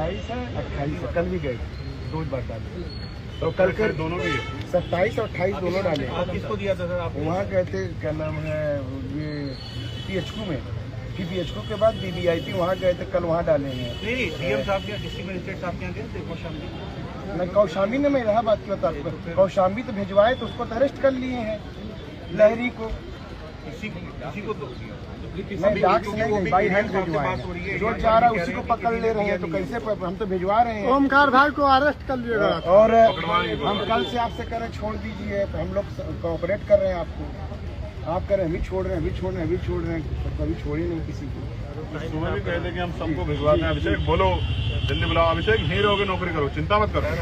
27 है 28 कल भी गए 2 बार डाले तो कल के दोनों भी 27 और 28 दोनों डाले। आप किसको दिया था सर? आप वहाँ गए थे, क्या नाम है ये PHQ में, फिर PHQ के बाद BBIP वहाँ गए थे, कल वहाँ डाले हैं। नहीं DM साहब के डिस्ट्रिक्ट मजिस्ट्रेट साहब के यहाँ गए थे कौशाम्बी? मैं कौशाम्बी ने, मैं इलाहाबाद की बता आपको, कौशाम्बी तो भिजवाए तो उसको तो अरेस्ट कर लिए हैं लहरी को। किसी को तो नहीं डाक से नहीं, बाई हैंड भिजवाए, जो चाह रहा है उसी को पकड़ ले रहे हैं। तो कैसे हम तो भिजवा रहे हैं। ओमकार भाई को अरेस्ट कर लिएगा। और हम कल से आपसे कह रहे हैं छोड़ दीजिए, तो हम लोग कोऑपरेट कर रहे हैं आपको। आप कह रहे हैं हम छोड़ रहे हैं, अभी छोड़ रहे हैं, अभी छोड़ रहे हैं, तो कभी छोड़े नहीं किसी को। सुबह भी कहे थे कि हम सबको भिजवाते हैं। अभिषेक बोलो, जल्दी बुलाओ। अभिषेक यहीं रहोगे, नौकरी करो, चिंता मत करो,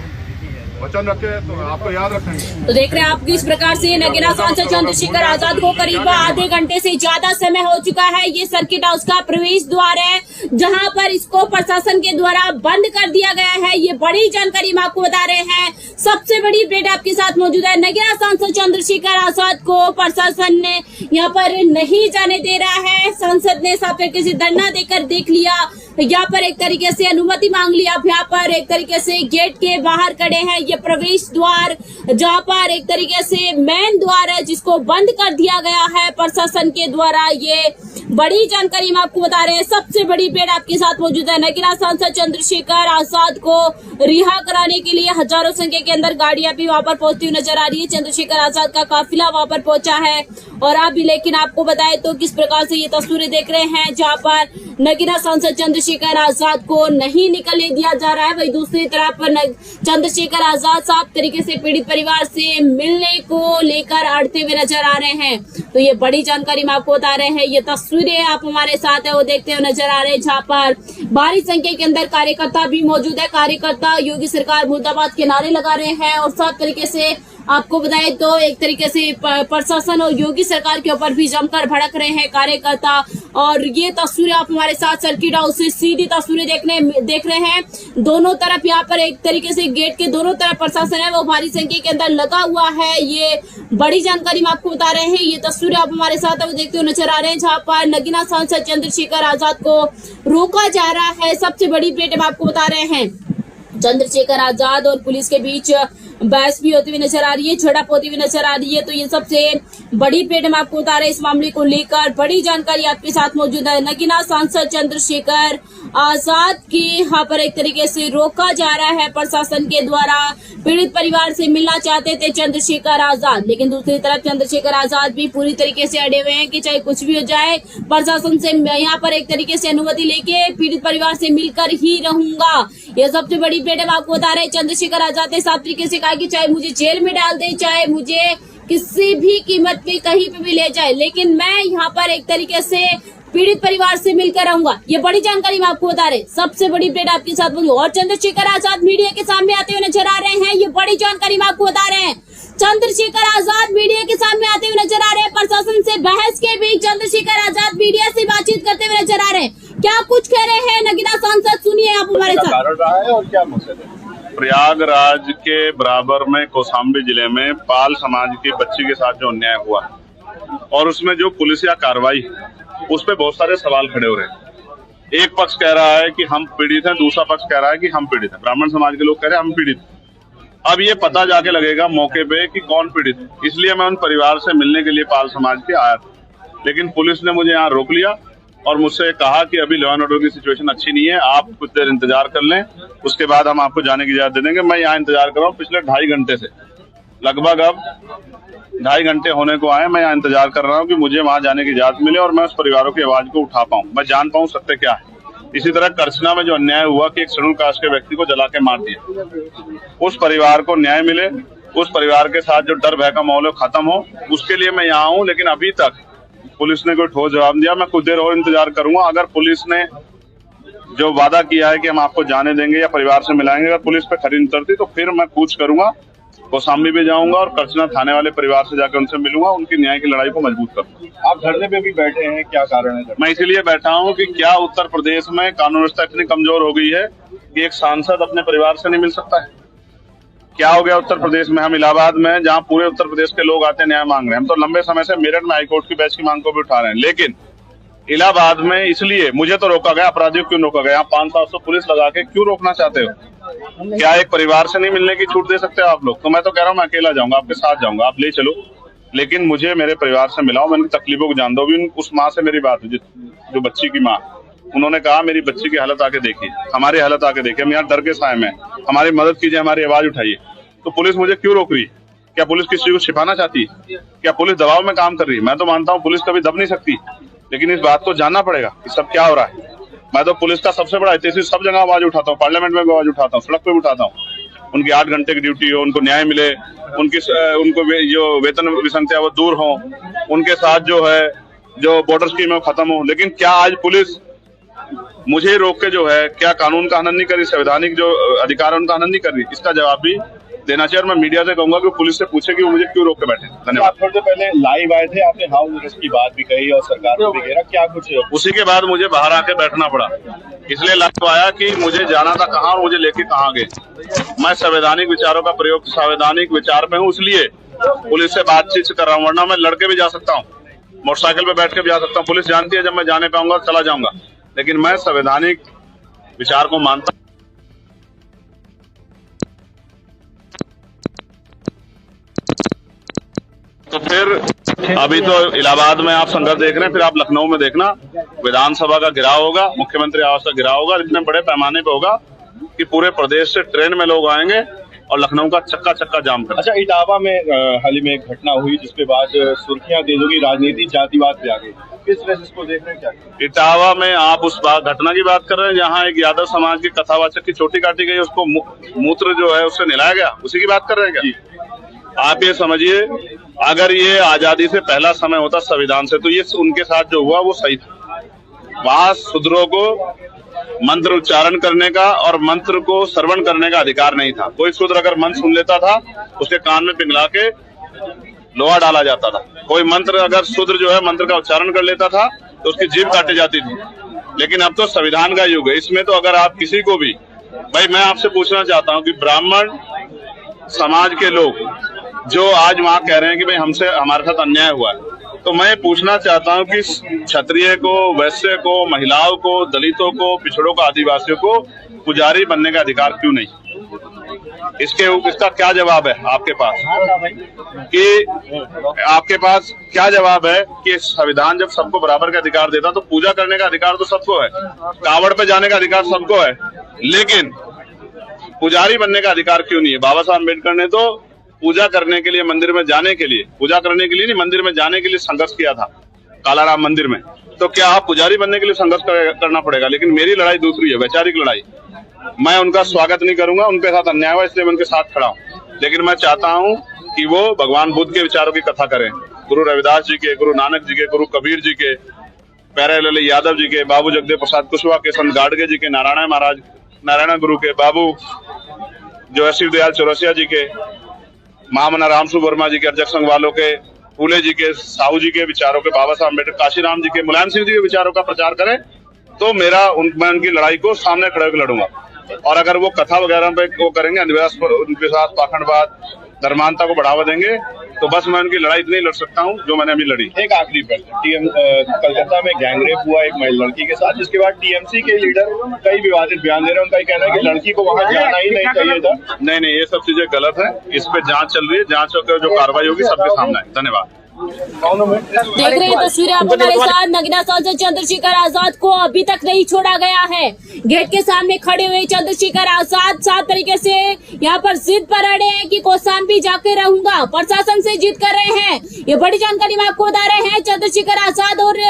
वचन रखे तो आपको याद रखेंगे। तो देख रहे हैं आप किस प्रकार से नगीना सांसद चंद्रशेखर आजाद को करीब आधे घंटे से ज्यादा समय हो चुका है। ये सर्किट हाउस का प्रवेश द्वार है, जहां पर इसको प्रशासन के द्वारा बंद कर दिया गया है। ये बड़ी जानकारी हम आपको बता रहे हैं। सबसे बड़ी अपडेट आपके साथ मौजूद है। नगीना सांसद चंद्रशेखर आजाद को प्रशासन ने यहाँ पर नहीं जाने दे रहा है। सांसद ने साफ तरीके से धरना देकर देख लिया, यहाँ पर एक तरीके से अनुमति मांग लिया। यहाँ पर एक तरीके से गेट के बाहर खड़े हैं। ये प्रवेश द्वार, जहाँ पर एक तरीके से मेन द्वार है, जिसको बंद कर दिया गया है प्रशासन के द्वारा। ये बड़ी जानकारी हम आपको बता रहे हैं। सबसे बड़ी अपडेट आपके साथ मौजूद है। नगीना सांसद चंद्रशेखर आजाद को रिहा कराने के लिए हजारों संख्या के अंदर गाड़ियां भी वहां पर पहुंचती हुई नजर आ रही है। चंद्रशेखर आजाद का काफिला वहां पर पहुंचा है और अभी लेकिन आपको बताए तो किस प्रकार से ये तस्वीरें देख रहे हैं, जहाँ पर नगीना सांसद चंद्रशेखर आजाद को नहीं निकलने दिया जा रहा है। वही दूसरी तरफ पर चंद्रशेखर आजाद साफ तरीके से पीड़ित परिवार से मिलने को लेकर अड़ते हुए नजर आ रहे हैं। तो ये बड़ी जानकारी हम आपको बता रहे हैं। ये तस्वीरें आप हमारे साथ है वो देखते हुए नजर आ रहे हैं, जहाँ पर भारी संख्या के अंदर कार्यकर्ता भी मौजूद है। कार्यकर्ता योगी सरकार मुर्दाबाद के नारे लगा रहे हैं और साफ तरीके से आपको बताएं तो एक तरीके से प्रशासन और योगी सरकार के ऊपर भी जमकर भड़क रहे हैं कार्यकर्ता। और ये तस्वीरें आप हमारे साथ सर्किट हाउस से सीधी तस्वीरें देख रहे हैं। दोनों तरफ यहाँ पर एक तरीके से गेट के दोनों तरफ प्रशासन है वो भारी संख्या के अंदर लगा हुआ है। ये बड़ी जानकारी हम आपको बता रहे हैं। ये तस्वीरें आप हमारे साथ वो देखते हुए नजर आ रहे हैं, जहाँ पर नगीना सांसद चंद्रशेखर आजाद को रोका जा रहा है। सबसे बड़ी अपडेट हम आपको बता रहे हैं। चंद्रशेखर आजाद और पुलिस के बीच बहस भी होती हुई नजर आ रही है, झड़प होती हुई नजर आ रही है। तो ये सबसे बड़ी अपडेट हम आपको बता रहे हैं। इस मामले को लेकर बड़ी जानकारी आपके साथ मौजूद है। नगीना सांसद चंद्रशेखर आजाद की यहाँ पर एक तरीके से रोका जा रहा है प्रशासन के द्वारा। पीड़ित परिवार से मिलना चाहते थे चंद्रशेखर आजाद, लेकिन दूसरी तरफ चंद्रशेखर आजाद भी पूरी तरीके से अड़े हुए हैं कि चाहे कुछ भी हो जाए, प्रशासन से यहाँ पर एक तरीके से अनुमति लेके पीड़ित परिवार से मिलकर ही रहूंगा। ये सबसे बड़ी अपडेट हम आपको बता रहे हैं। चंद्रशेखर आजाद ने साफ तरीके से कहा कि चाहे मुझे जेल में डाल दे, चाहे मुझे किसी भी कीमत पे कहीं पे भी ले जाए, लेकिन मैं यहाँ पर एक तरीके से पीड़ित परिवार से मिलकर रहूंगा। ये बड़ी जानकारी हम आपको बता रहे हैं। सबसे बड़ी अपडेट आपके साथ मौजूद। और चंद्रशेखर आजाद मीडिया के सामने आते हुए नजर आ रहे हैं। ये बड़ी जानकारी हम आपको बता रहे हैं। चंद्रशेखर आजाद मीडिया के सामने आते हुए नजर आ रहे हैं। प्रशासन से बहस के बीच चंद्रशेखर आजाद मीडिया से बातचीत करते हुए नजर आ रहे हैं। क्या कुछ कह रहे हैं नगीना सांसद, सुनिए आप हमारे साथ। कारण रहा है और क्या मकसद है? प्रयागराज के बराबर में कौशाम्बी जिले में पाल समाज की बच्ची के साथ जो अन्याय हुआ और उसमें जो पुलिसिया कार्रवाई उस पे बहुत सारे सवाल खड़े हो रहे हैं। एक पक्ष कह रहा है कि हम पीड़ित हैं, दूसरा पक्ष कह रहा है कि हम पीड़ित हैं। ब्राह्मण समाज के लोग कह रहे हैं हम पीड़ित। अब ये पता जाके लगेगा मौके पे कि कौन पीड़ित है। इसलिए मैं उन परिवार से मिलने के लिए पाल समाज के आया था, लेकिन पुलिस ने मुझे यहाँ रोक लिया और मुझसे कहा कि अभी लॉ एंड ऑर्डर की सिचुएशन अच्छी नहीं है, आप कुछ देर इंतजार कर लें, उसके बाद हम आपको जाने की इजाजत दे देंगे। मैं यहाँ इंतजार कर रहा हूँ पिछले 2.5 घंटे से, लगभग अब 2.5 घंटे होने को आए। मैं यहाँ इंतजार कर रहा हूँ कि मुझे वहाँ जाने की इजाजत मिले और मैं उस परिवारों की आवाज को उठा पाऊँ, मैं जान पाऊँ सत्य क्या है। इसी तरह करछना में जो अन्याय हुआ कि एक शेड्यूल कास्ट के व्यक्ति को जला के मार दिया, उस परिवार को न्याय मिले, उस परिवार के साथ जो डर भय का माहौल है खत्म हो, उसके लिए मैं यहाँ हूँ। लेकिन अभी तक पुलिस ने कोई ठोस जवाब दिया। मैं कुछ देर और इंतजार करूंगा। अगर पुलिस ने जो वादा किया है कि हम आपको जाने देंगे या परिवार से मिलाएंगे, अगर पुलिस पे खरी उतरती तो फिर मैं कूच करूंगा, कौशाम्बी भी जाऊंगा और करछना थाने वाले परिवार से जाकर उनसे मिलूंगा, उनकी न्याय की लड़ाई को मजबूत करूंगा। आप धरने पे भी बैठे हैं, क्या कारण है? मैं इसलिए बैठा हूं कि क्या उत्तर प्रदेश में कानून व्यवस्था इतनी कमजोर हो गई है कि एक सांसद अपने परिवार से नहीं मिल सकता है? क्या हो गया उत्तर प्रदेश में? हम इलाहाबाद में, जहां पूरे उत्तर प्रदेश के लोग आते हैं न्याय मांग रहे हैं, हम तो लंबे समय से मेरठ में हाईकोर्ट की बेंच की मांग को भी उठा रहे हैं, लेकिन इलाहाबाद में इसलिए मुझे तो रोका गया, अपराधियों क्यों रोका गया? 500-700 पुलिस लगा के क्यों रोकना चाहते हो? क्या एक परिवार से नहीं मिलने की छूट दे सकते हो आप लोग? तो मैं तो कह रहा हूँ मैं अकेला जाऊंगा, आपके साथ जाऊंगा, आप ले चलो, लेकिन मुझे मेरे परिवार से मिलाओ, मैं उनकी तकलीफों को जान दो। भी उस माँ से मेरी बात हुई जो बच्ची की माँ, उन्होंने कहा मेरी बच्ची की हालत आके देखिए, हमारी हालत आके देखिए, हम यहाँ डर के साए में, हमारी मदद कीजिए, हमारी आवाज उठाइए। तो पुलिस मुझे क्यों रोक रही? क्या पुलिस किसी चीज को छिपाना चाहती है? क्या पुलिस दबाव में काम कर रही है? मैं तो मानता हूँ पुलिस कभी दब नहीं सकती, लेकिन इस बात को जानना पड़ेगा कि सब क्या हो रहा है। मैं तो पुलिस का सबसे बड़ा हितैषी, सब जगह आवाज उठाता हूँ, पार्लियामेंट में भी आवाज उठाता हूँ, सड़क पे भी उठाता हूँ। उनकी 8 घंटे की ड्यूटी हो, उनको न्याय मिले, उनको जो वेतन विसंगतियां वो दूर हो, उनके साथ जो है जो बॉर्डर स्कीम है खत्म हो। लेकिन क्या आज पुलिस मुझे रोक के जो है क्या कानून का हनन नहीं कर रही, संवैधानिक जो अधिकार है उनका हनन नहीं कर रही? इसका जवाब भी देना चाहिए। और मैं मीडिया से कहूंगा कि पुलिस से पूछे कि वो मुझे क्यों रोक के बैठे। धन्यवाद। थोड़ी देर पहले लाइव आए थे, आपने हाउस अरेस्ट की बात भी कही और सरकार को भी घेरा, क्या कुछ? उसी के बाद मुझे बाहर आके बैठना पड़ा, इसलिए लाइव आया कि मुझे जाना था कहाँ और मुझे लेके कहाँ गए। मैं संवैधानिक विचारों का प्रयोग, संवैधानिक विचार में हूँ, इसलिए पुलिस से बातचीत कर रहा हूँ, वरना मैं लड़के भी जा सकता हूँ, मोटरसाइकिल पे बैठ के भी जा सकता हूँ। पुलिस जानती है जब मैं जाने पाऊंगा चला जाऊंगा, लेकिन मैं संवैधानिक विचार को मानता। तो फिर अभी तो इलाहाबाद में आप संघर्ष देख रहे हैं, फिर आप लखनऊ में देखना विधानसभा का घेराव होगा, मुख्यमंत्री आवास का घेराव होगा, इतने बड़े पैमाने पे होगा कि पूरे प्रदेश से ट्रेन में लोग आएंगे और लखनऊ का चक्का चक्का जाम कर। अच्छा, इटावा में हाल ही में एक घटना हुई जिसके बाद सुर्खियां तेज होगी, राजनीति जातिवाद पे आ गई, किस तरह से इसको देख रहे हैं? क्या इटावा में आप उस घटना की बात कर रहे हैं जहाँ एक यादव समाज की कथावाचक की चोटी काटी गई, उसको मूत्र जो है उससे नहलाया गया, उसी की बात कर रहे हैं क्या? आप ये समझिए, अगर ये आजादी से पहला समय होता संविधान से, तो ये उनके साथ जो हुआ वो सही था। वहां शूद्रों को मंत्र उच्चारण करने का और मंत्र को श्रवण करने का अधिकार नहीं था। कोई शूद्र अगर मंत्र सुन लेता था उसके कान में पिघला के लोहा डाला जाता था। कोई मंत्र अगर शूद्र जो है मंत्र का उच्चारण कर लेता था तो उसकी जीभ काटी जाती थी। लेकिन अब तो संविधान का युग है, इसमें तो अगर आप किसी को भी, भाई मैं आपसे पूछना चाहता हूँ कि ब्राह्मण समाज के लोग जो आज वहां कह रहे हैं कि भाई हमसे हमारे साथ अन्याय हुआ है, तो मैं पूछना चाहता हूं कि क्षत्रिय को, वैश्य को, महिलाओं को, दलितों को, पिछड़ों को, आदिवासियों को पुजारी बनने का अधिकार क्यों नहीं? इसका क्या जवाब है आपके पास? कि आपके पास क्या जवाब है कि संविधान जब सबको बराबर का अधिकार देता तो पूजा करने का अधिकार तो सबको है, कावड़ पे जाने का अधिकार सबको है, लेकिन पुजारी बनने का अधिकार क्यों नहीं है? बाबा साहब अम्बेडकर ने तो पूजा करने के लिए, मंदिर में जाने के लिए, पूजा करने के लिए नहीं, मंदिर में जाने के लिए संघर्ष किया था कालाराम मंदिर में। तो क्या आप पुजारी बनने के लिए संघर्ष करना पड़ेगा? लेकिन मेरी लड़ाई दूसरी है, वैचारिक लड़ाई। मैं उनका स्वागत नहीं करूंगा, उनके साथ अन्याय हुआ इसलिए मैं उनके साथ खड़ा हूँ, लेकिन मैं चाहता हूँ कि वो भगवान बुद्ध के विचारों की कथा करें, गुरु रविदास जी के, गुरु नानक जी के, गुरु कबीर जी के, प्यारेलाल यादव जी के, बाबू जगदेव प्रसाद कुशवाहा के, संत गाडगे जी के, नारायण महाराज, नारायण गुरु के, बाबू जो है शिव दयाल चौरसिया जी के, महामना रामसु वर्मा जी के, अर्जक संघ वालों के, फूले जी के, साहू जी के विचारों के, बाबा साहब अम्बेडकर, काशीराम जी के, मुलायम सिंह जी के विचारों का प्रचार करें, तो मैं उनकी लड़ाई को सामने खड़े होकर लड़ूंगा। और अगर वो कथा वगैरह पे वो करेंगे, अंधविश्वास पर उनके साथ पाखंडवाद, धर्मांता को बढ़ावा देंगे, तो बस मैं उनकी लड़ाई इतनी लड़ सकता हूँ जो मैंने अभी लड़ी। एक आखिरी प्रश्न, कलकत्ता में गैंगरेप हुआ एक महिला लड़की के साथ, जिसके बाद टीएमसी के लीडर कई विवादित बयान दे रहे हैं, उनका कहना है कि लड़की को वहां जाना ही नहीं चाहिए था। नहीं, ये सब चीजें गलत है, इस पे जांच चल रही है, जांच होकर जो कार्रवाई होगी सबके सामने है। धन्यवाद। देख रहे हैं तस्वीरें आप हमारे साथ। नगीना सांसद चंद्रशेखर आजाद को अभी तक नहीं छोड़ा गया है। गेट के सामने खड़े हुए चंद्रशेखर आजाद साफ तरीके से यहाँ पर जिद पर अड़े हैं कि कौशाम्बी जाके रहूंगा, प्रशासन से जिद कर रहे हैं। ये बड़ी जानकारी हम आपको बता रहे हैं। चंद्रशेखर आजाद और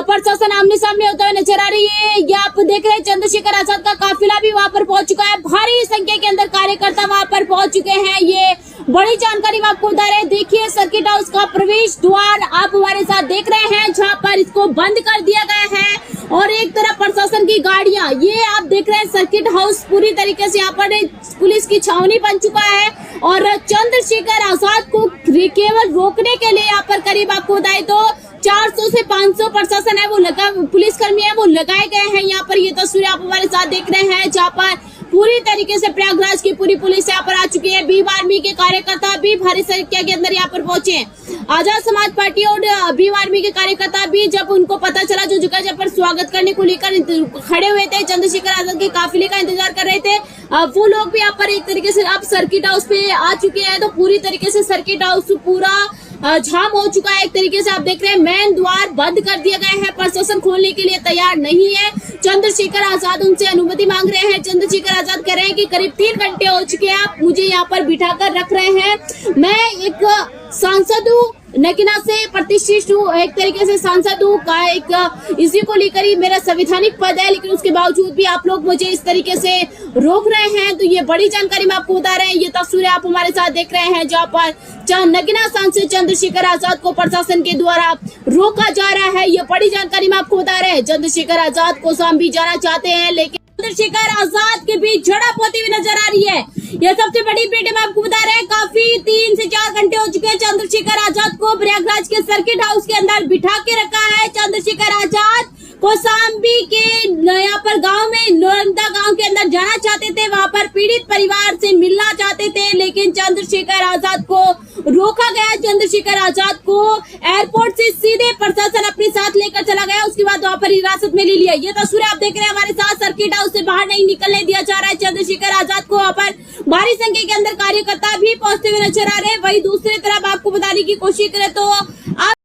प्रशासन आमने सामने होता हुआ नजर आ रही है। ये आप देख रहे हैं चंद्रशेखर आजाद का काफिला भी वहाँ पर पहुंच चुका है। भारी संख्या के अंदर कार्यकर्ता वहाँ पर पहुंच चुके हैं। ये बड़ी जानकारी हम आपको बता रहे हैं। देखिए सर्किट हाउस का प्रवेश द्वार आप हमारे साथ देख रहे हैं, जहां पर इसको बंद कर दिया गया है और एक तरफ प्रशासन की गाड़ियां, ये आप देख रहे हैं सर्किट हाउस पूरी तरीके से यहाँ पर पुलिस की छावनी बन चुका है। और चंद्रशेखर आजाद को केवल रोकने के लिए यहाँ पर करीब आपको बताए तो 400 से 500 प्रशासन है वो पुलिसकर्मी है वो लगाए गए हैं। यहाँ पर ये तस्वीरें आप हमारे साथ देख रहे हैं, जहाँ पर पूरी तरीके से प्रयागराज की पूरी पुलिस यहाँ पर आ चुकी है। भीम आर्मी के कार्यकर्ता भी भारी संख्या के अंदर यहाँ पर पहुंचे हैं। आजाद समाज पार्टी और भीम आर्मी के कार्यकर्ता भी जब उनको पता चला जो जगह पर स्वागत करने को लेकर खड़े हुए थे, चंद्रशेखर आजाद के काफिले का इंतजार कर रहे थे, वो लोग भी यहाँ पर एक तरीके से अब सर्किट हाउस पे आ चुके हैं। तो पूरी तरीके से सर्किट हाउस पूरा जाम हो चुका है। एक तरीके से आप देख रहे हैं मेन द्वार बंद कर दिया गया है, प्रशासन खोलने के लिए तैयार नहीं है। चंद्रशेखर आजाद उनसे अनुमति मांग रहे हैं। चंद्रशेखर आजाद कह रहे हैं कि करीब 3 घंटे हो चुके हैं, आप मुझे यहाँ पर बिठाकर रख रहे हैं। मैं एक सांसद हूँ, नगीना से प्रतिष्ठित हूँ, एक तरीके से सांसद हूँ का एक इसी को लेकर ही मेरा संवैधानिक पद है, लेकिन उसके बावजूद भी आप लोग मुझे इस तरीके से रोक रहे हैं। तो ये बड़ी जानकारी मैं आपको बता रहे हैं। ये तस्वीरें आप हमारे साथ देख रहे हैं जहाँ पर नगीना सांसद चंद्रशेखर आजाद को प्रशासन के द्वारा रोका जा रहा है। ये बड़ी जानकारी मैं आपको बता रहे हैं। चंद्रशेखर आजाद कौशाम्बी जाना चाहते हैं, लेकिन चंद्रशेखर आजाद के बीच झड़प होती हुई नजर आ रही है। यह सबसे बड़ी अपडेट मैं आपको बता रहे हैं। काफी 3 से 4 घंटे हो चुके हैं। चंद्रशेखर आजाद को प्रयागराज के सर्किट हाउस के अंदर बिठा के रखा है। चंद्रशेखर आजाद कौशाम्बी के यहाँ पर गांव में नोरंदा गांव के अंदर जाना चाहते थे, वहां पर पीड़ित परिवार से मिलना चाहते थे, लेकिन चंद्रशेखर आजाद को रोका गया। चंद्रशेखर आजाद को एयरपोर्ट से सीधे प्रशासन अपने साथ लेकर चला गया, उसके बाद वहां पर हिरासत में ले लिया। ये तस्वीरें आप देख रहे हैं हमारे साथ। सर्किट हाउस से बाहर नहीं निकलने दिया जा रहा है। चंद्रशेखर आजाद को वहां पर भारी संख्या के अंदर कार्यकर्ता भी पहुंचते हुए नजर आ रहे हैं। वही दूसरी तरफ आपको बताने की कोशिश करें तो आप